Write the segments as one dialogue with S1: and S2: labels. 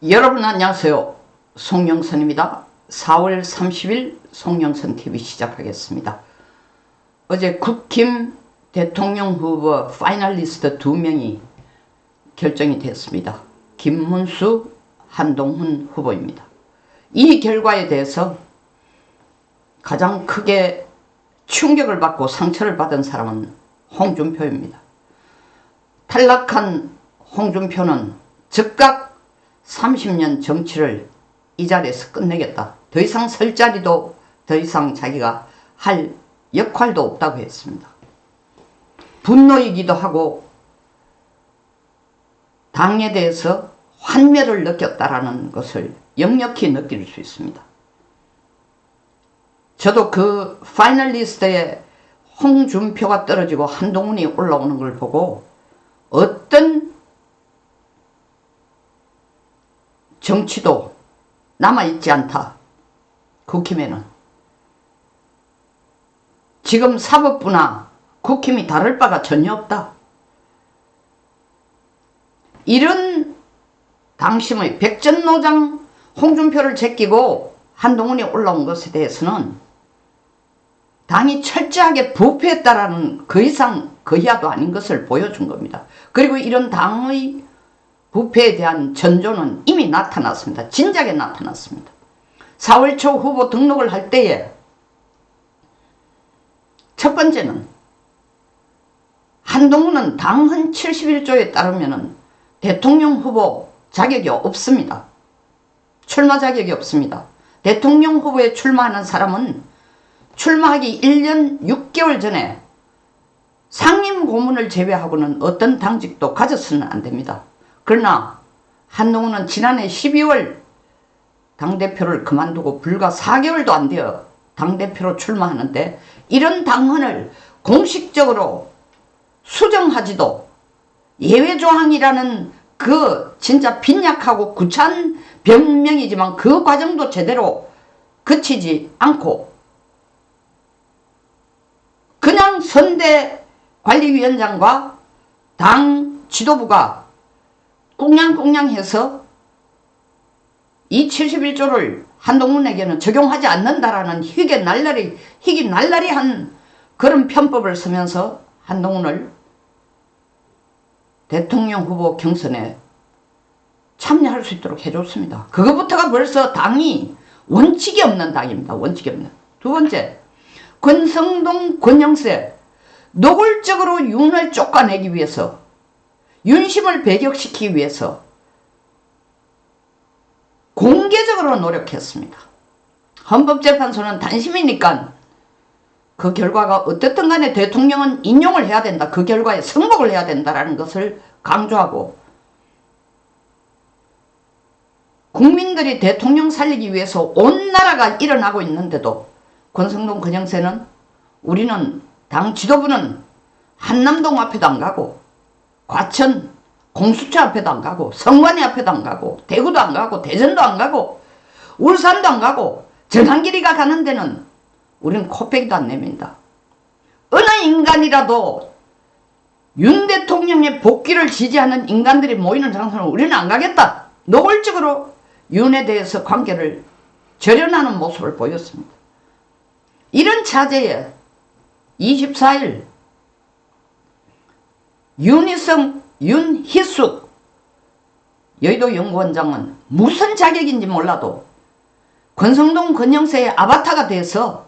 S1: 여러분 안녕하세요. 송영선입니다. 4월 30일 송영선TV 시작하겠습니다. 어제 국힘 대통령 후보 파이널리스트 2명이 결정이 됐습니다. 김문수, 한동훈 후보입니다. 이 결과에 대해서 가장 크게 충격을 받고 상처를 받은 사람은 홍준표입니다. 탈락한 홍준표는 즉각 30년 정치를 이 자리에서 끝내겠다. 더 이상 설 자리도 더 이상 자기가 할 역할도 없다고 했습니다. 분노이기도 하고 당에 대해서 환멸을 느꼈다라는 것을 역력히 느낄 수 있습니다. 저도 그 파이널리스트에 홍준표가 떨어지고 한동훈이 올라오는 걸 보고 어떤 정치도 남아있지 않다. 국힘에는. 지금 사법부나 국힘이 다를 바가 전혀 없다. 이런 당심의 백전노장 홍준표를 제끼고 한동훈이 올라온 것에 대해서는 당이 철저하게 부패했다라는 그 이상 그 이하도 아닌 것을 보여준 겁니다. 그리고 이런 당의 부패에 대한 전조는 이미 나타났습니다. 진작에 나타났습니다. 4월 초 후보 등록을 할 때에 첫 번째는 한동훈은 당헌 71조에 따르면 대통령 후보 자격이 없습니다. 출마 자격이 없습니다. 대통령 후보에 출마하는 사람은 출마하기 1년 6개월 전에 상임 고문을 제외하고는 어떤 당직도 가졌으면 안 됩니다. 그러나 한동훈은 지난해 12월 당대표를 그만두고 불과 4개월도 안 되어 당대표로 출마하는데 이런 당헌을 공식적으로 수정하지도 예외조항이라는 그 진짜 빈약하고 구차한 변명이지만 그 과정도 제대로 거치지 않고 그냥 선대관리위원장과 당 지도부가 꽁냥꽁냥해서 이 71조를 한동훈에게는 적용하지 않는다라는 희귀 날라리 한 그런 편법을 쓰면서 한동훈을 대통령 후보 경선에 참여할 수 있도록 해줬습니다. 그것부터가 벌써 당이 원칙이 없는 당입니다. 원칙이 없는. 두 번째, 권성동, 권영세 노골적으로 윤을 쫓아내기 위해서 윤심을 배격시키기 위해서 공개적으로 노력했습니다. 헌법재판소는 단심이니까 그 결과가 어떻든 간에 대통령은 인용을 해야 된다. 그 결과에 승복을 해야 된다는 것을 강조하고 국민들이 대통령 살리기 위해서 온 나라가 일어나고 있는데도 권성동, 권영세는 우리는 당 지도부는 한남동 앞에도 안 가고 과천 공수처 앞에도 안 가고 성관위 앞에도 안 가고 대구도 안 가고 대전도 안 가고 울산도 안 가고 정한길이가 가는 데는 우리는 코빼기도 안 내민다. 어느 인간이라도 윤 대통령의 복귀를 지지하는 인간들이 모이는 장소는 우리는 안 가겠다. 노골적으로 윤에 대해서 관계를 절연하는 모습을 보였습니다. 이런 차제에 24일 윤희숙 여의도 연구원장은 무슨 자격인지 몰라도 권성동, 권영세의 아바타가 돼서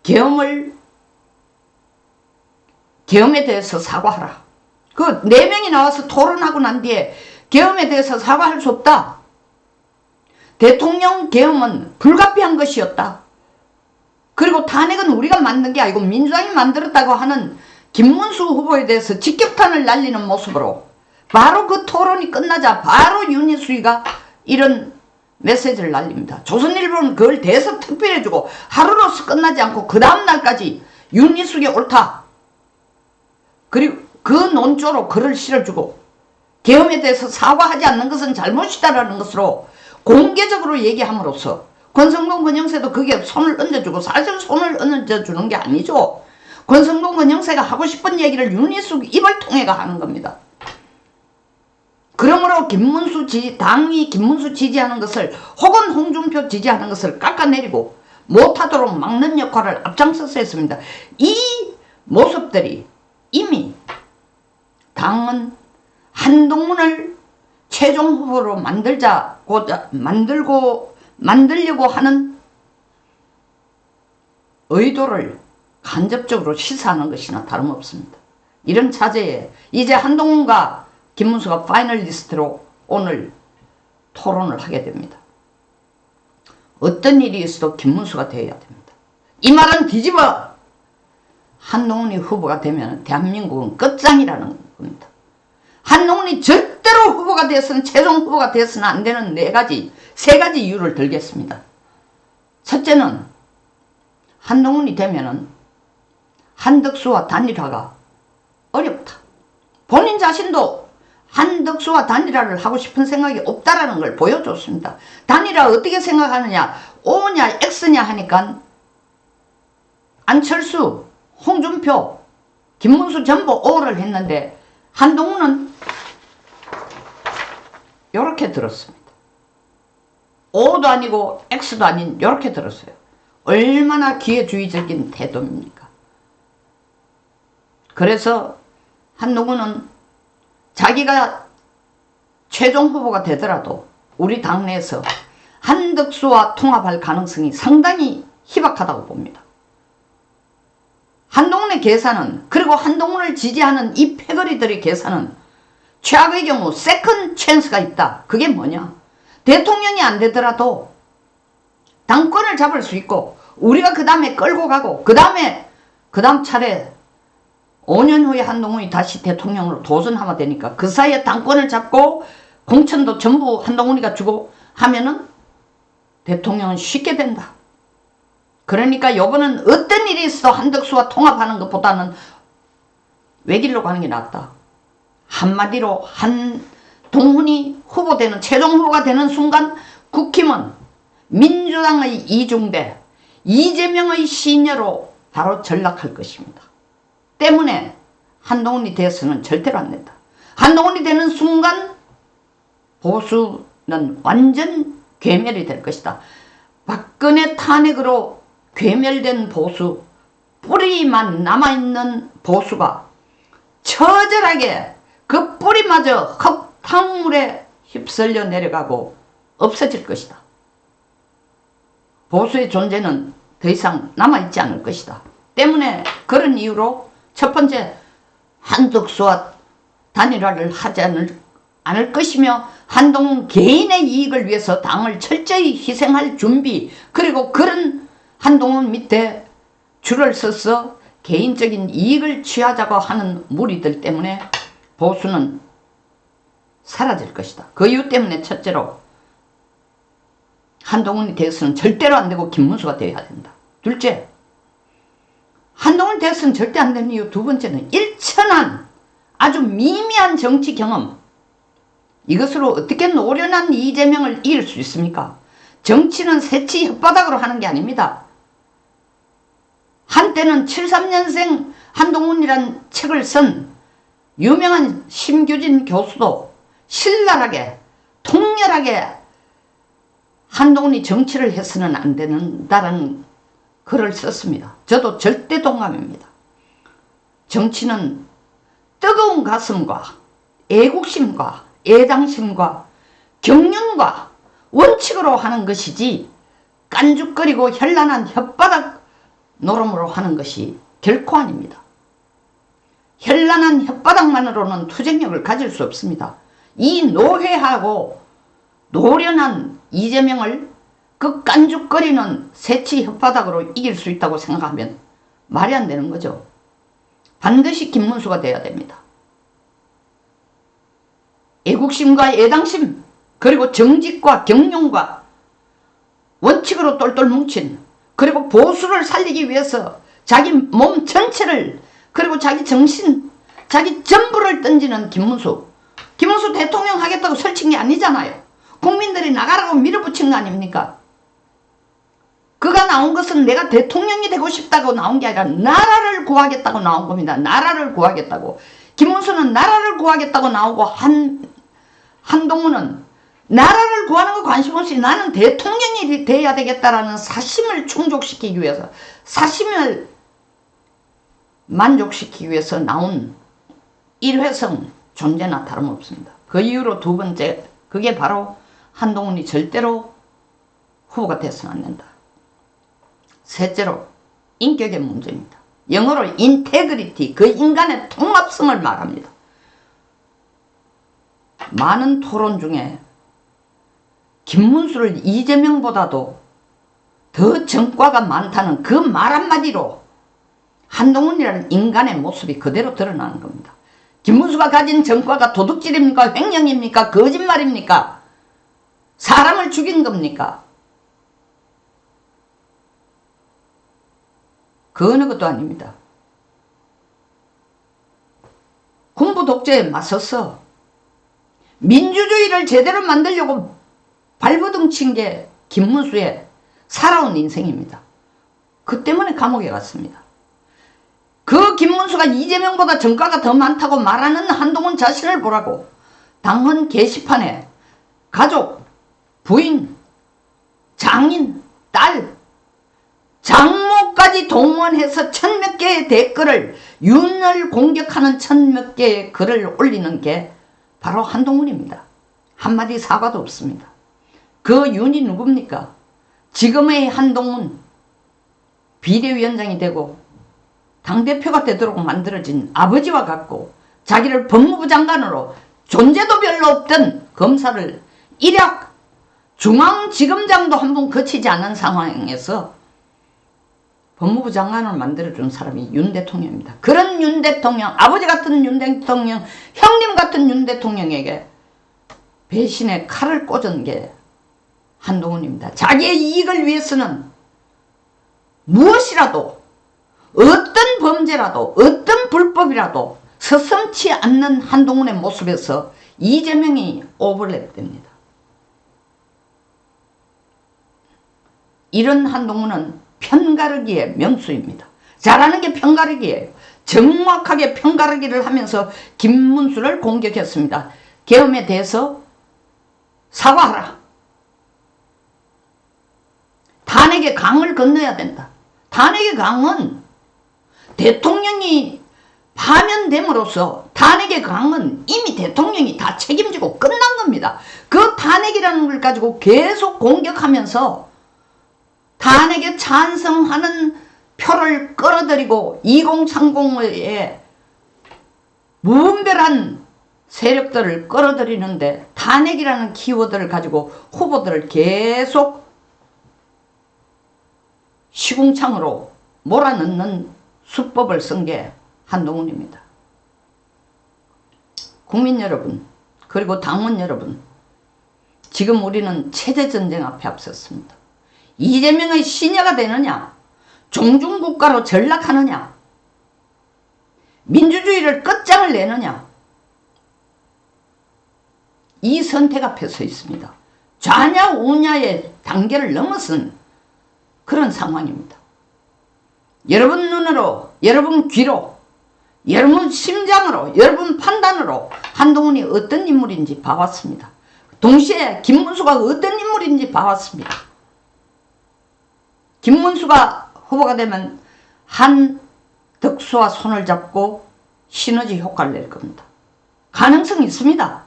S1: 계엄에 대해서 사과하라. 그 4명이 나와서 토론하고 난 뒤에 계엄에 대해서 사과할 수 없다. 대통령 계엄은 불가피한 것이었다. 그리고 탄핵은 우리가 만든 게 아니고 민주당이 만들었다고 하는 김문수 후보에 대해서 직격탄을 날리는 모습으로 바로 그 토론이 끝나자 바로 윤희숙이가 이런 메시지를 날립니다. 조선일보는 그걸 대서 특별해주고 하루로서 끝나지 않고 그 다음날까지 윤희숙이 옳다. 그리고 그 논조로 글을 실어주고 계엄에 대해서 사과하지 않는 것은 잘못이다라는 것으로 공개적으로 얘기함으로써 권성동, 권영세도 그게 손을 얹어주고 사실 손을 얹어주는 게 아니죠. 권성동, 권영세가 하고 싶은 얘기를 윤희숙 입을 통해가 하는 겁니다. 그러므로 당이 김문수 지지하는 것을 혹은 홍준표 지지하는 것을 깎아내리고 못하도록 막는 역할을 앞장서서 했습니다. 이 모습들이 이미 당은 한동훈을 최종 후보로 만들려고 하는 의도를 간접적으로 시사하는 것이나 다름없습니다. 이런 차제에 이제 한동훈과 김문수가 파이널리스트로 오늘 토론을 하게 됩니다. 어떤 일이 있어도 김문수가 되어야 됩니다. 이 말은 뒤집어 한동훈이 후보가 되면 대한민국은 끝장이라는 겁니다. 한동훈이 절대로 후보가 되어서는 최종 후보가 되어서는 안 되는 세 가지 이유를 들겠습니다. 첫째는 한동훈이 되면은 한덕수와 단일화가 어렵다. 본인 자신도 한덕수와 단일화를 하고 싶은 생각이 없다라는 걸 보여줬습니다. 단일화 어떻게 생각하느냐, O냐 X냐 하니까 안철수, 홍준표, 김문수 전부 O를 했는데 한동훈은 이렇게 들었습니다. O도 아니고 X도 아닌 이렇게 들었어요. 얼마나 기회주의적인 태도입니까? 그래서 한동훈은 자기가 최종 후보가 되더라도 우리 당내에서 한덕수와 통합할 가능성이 상당히 희박하다고 봅니다. 한동훈의 계산은, 그리고 한동훈을 지지하는 이 패거리들의 계산은 최악의 경우 세컨 찬스가 있다. 그게 뭐냐? 대통령이 안 되더라도 당권을 잡을 수 있고 우리가 그 다음에 끌고 가고 그 다음 차례 5년 후에 한동훈이 다시 대통령으로 도전하면 되니까 그 사이에 당권을 잡고 공천도 전부 한동훈이가 주고 하면은 대통령은 쉽게 된다. 그러니까 이번은 어떤 일이 있어도 한덕수와 통합하는 것보다는 외길로 가는 게 낫다. 한마디로 한동훈이 후보되는, 최종 후보가 되는 순간 국힘은 민주당의 이중대, 이재명의 시녀로 바로 전락할 것입니다. 때문에 한동훈이 되어서는 절대로 안 된다. 한동훈이 되는 순간 보수는 완전 괴멸이 될 것이다. 박근혜 탄핵으로 괴멸된 보수, 뿌리만 남아있는 보수가 처절하게 그 뿌리마저 흙탕물에 휩쓸려 내려가고 없어질 것이다. 보수의 존재는 더 이상 남아있지 않을 것이다. 때문에 그런 이유로 첫 번째, 한덕수와 단일화를 하지 않을 것이며 한동훈 개인의 이익을 위해서 당을 철저히 희생할 준비, 그리고 그런 한동훈 밑에 줄을 서서 개인적인 이익을 취하자고 하는 무리들 때문에 보수는 사라질 것이다. 그 이유 때문에 첫째로 한동훈이 되어서는 절대로 안 되고 김문수가 되어야 된다. 둘째, 한동훈 되어서는 절대 안 되는 이유 두 번째는 일천한 아주 미미한 정치 경험, 이것으로 어떻게 노련한 이재명을 이길 수 있습니까? 정치는 새치 혓바닥으로 하는 게 아닙니다. 한때는 73년생 한동훈이란 책을 쓴 유명한 심규진 교수도 신랄하게 통렬하게 한동훈이 정치를 해서는 안 된다는 글을 썼습니다. 저도 절대 동감입니다. 정치는 뜨거운 가슴과 애국심과 애당심과 경륜과 원칙으로 하는 것이지 깐죽거리고 현란한 혓바닥 노름으로 하는 것이 결코 아닙니다. 현란한 혓바닥만으로는 투쟁력을 가질 수 없습니다. 이 노회하고 노련한 이재명을 그 깐죽거리는 새치 혓바닥으로 이길 수 있다고 생각하면 말이 안 되는 거죠. 반드시 김문수가 돼야 됩니다. 애국심과 애당심, 그리고 정직과 경륜과 원칙으로 똘똘 뭉친, 그리고 보수를 살리기 위해서 자기 몸 전체를, 그리고 자기 정신, 자기 전부를 던지는 김문수. 김문수 대통령 하겠다고 설친 게 아니잖아요. 국민들이 나가라고 밀어붙인 거 아닙니까? 그가 나온 것은 내가 대통령이 되고 싶다고 나온 게 아니라 나라를 구하겠다고 나온 겁니다. 나라를 구하겠다고. 김문수는 나라를 구하겠다고 나오고 한동훈은 나라를 구하는 거 관심 없이 나는 대통령이 돼야 되겠다라는 사심을 충족시키기 위해서, 사심을 만족시키기 위해서 나온 일회성 존재나 다름없습니다. 그 이후로 두 번째, 그게 바로 한동훈이 절대로 후보가 돼서는 안 된다. 셋째로 인격의 문제입니다. 영어로 인테그리티, 그 인간의 통합성을 말합니다. 많은 토론 중에 김문수를 이재명보다도 더 전과가 많다는 그 말 한마디로 한동훈이라는 인간의 모습이 그대로 드러나는 겁니다. 김문수가 가진 전과가 도둑질입니까? 횡령입니까? 거짓말입니까? 사람을 죽인 겁니까? 그 어느 것도 아닙니다. 군부 독재에 맞서서 민주주의를 제대로 만들려고 발버둥 친 게 김문수의 살아온 인생입니다. 그 때문에 감옥에 갔습니다. 그 김문수가 이재명보다 전과가 더 많다고 말하는 한동훈 자신을 보라고 당헌 게시판에 가족, 부인, 장인, 딸, 장모까지 동원해서 1000몇 개의 댓글을, 윤을 공격하는 1000몇 개의 글을 올리는 게 바로 한동훈입니다. 한마디 사과도 없습니다. 그 윤이 누굽니까? 지금의 한동훈 비대위원장이 되고 당대표가 되도록 만들어진 아버지와 같고, 자기를 법무부 장관으로 존재도 별로 없던 검사를 일약 중앙지검장도 한 번 거치지 않은 상황에서 법무부 장관을 만들어준 사람이 윤 대통령입니다. 그런 윤 대통령, 아버지 같은 윤 대통령, 형님 같은 윤 대통령에게 배신의 칼을 꽂은 게 한동훈입니다. 자기의 이익을 위해서는 무엇이라도, 어떤 범죄라도, 어떤 불법이라도 서슴지 않는 한동훈의 모습에서 이재명이 오버랩됩니다. 이런 한동훈은 편가르기의 명수입니다. 잘하는 게 편가르기예요. 정확하게 편가르기를 하면서 김문수를 공격했습니다. 계엄에 대해서 사과하라. 탄핵의 강을 건너야 된다. 탄핵의 강은 대통령이 파면됨으로써 탄핵의 강은 이미 대통령이 다 책임지고 끝난 겁니다. 그 탄핵이라는 걸 가지고 계속 공격하면서 탄핵에 찬성하는 표를 끌어들이고 2030에 무분별한 세력들을 끌어들이는데 탄핵이라는 키워드를 가지고 후보들을 계속 시궁창으로 몰아넣는 수법을 쓴 게 한동훈입니다. 국민 여러분, 그리고 당원 여러분, 지금 우리는 체제전쟁 앞에 앞섰습니다. 이재명의 신여가 되느냐, 종중국가로 전락하느냐, 민주주의를 끝장을 내느냐, 이 선택 앞에 서 있습니다. 좌냐 우냐의 단계를 넘어선 그런 상황입니다. 여러분 눈으로, 여러분 귀로, 여러분 심장으로, 여러분 판단으로 한동훈이 어떤 인물인지 봐왔습니다. 동시에 김문수가 어떤 인물인지 봐왔습니다. 김문수가 후보가 되면 한덕수와 손을 잡고 시너지 효과를 낼 겁니다. 가능성이 있습니다.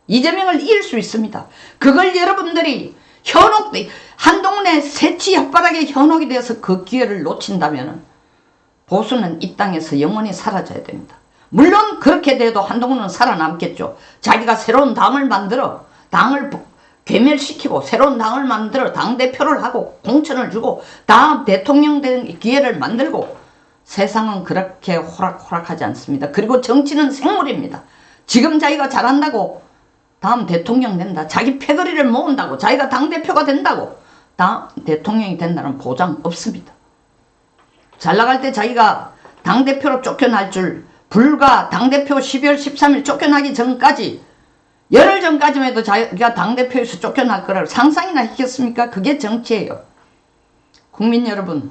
S1: 이재명을 이길 수 있습니다. 그걸 여러분들이 한동훈의 새치 혓바닥에 현혹이 되어서 그 기회를 놓친다면 보수는 이 땅에서 영원히 사라져야 됩니다. 물론 그렇게 돼도 한동훈은 살아남겠죠. 자기가 새로운 당을 만들어 당을 괴멸시키고 새로운 당을 만들어 당대표를 하고 공천을 주고 다음 대통령 된 기회를 만들고, 세상은 그렇게 호락호락하지 않습니다. 그리고 정치는 생물입니다. 지금 자기가 잘한다고 다음 대통령 된다, 자기 패거리를 모은다고 자기가 당대표가 된다고 다음 대통령이 된다는 보장 없습니다. 잘 나갈 때 자기가 당대표로 쫓겨날 줄, 불과 당대표 12월 13일 쫓겨나기 전까지, 열흘 전까지만 해도 자기가 당대표에서 쫓겨날 거라고 상상이나 했겠습니까? 그게 정치예요. 국민 여러분,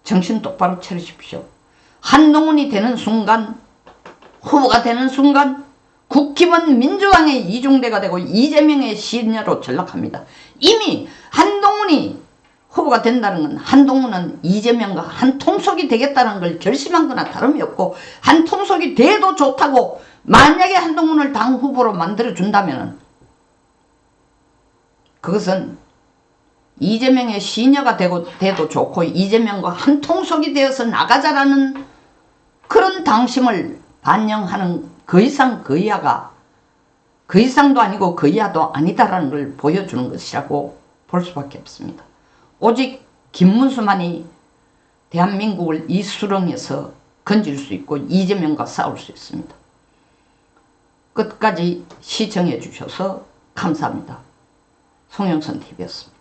S1: 정신 똑바로 차리십시오. 한동훈이 되는 순간, 후보가 되는 순간 국힘은 민주당의 이중대가 되고 이재명의 시녀로 전락합니다. 이미 한동훈이 후보가 된다는 건 한동훈은 이재명과 한 통속이 되겠다는 걸 결심한 거나 다름이 없고, 한 통속이 돼도 좋다고 만약에 한동훈을 당 후보로 만들어준다면 그것은 이재명의 시녀가 돼도 좋고 이재명과 한 통속이 되어서 나가자라는 그런 당심을 반영하는 그 이상 그 이하가, 그 이상도 아니고 그 이하도 아니다라는 걸 보여주는 것이라고 볼 수밖에 없습니다. 오직 김문수만이 대한민국을 이 수렁에서 건질 수 있고 이재명과 싸울 수 있습니다. 끝까지 시청해 주셔서 감사합니다. 송영선 TV였습니다.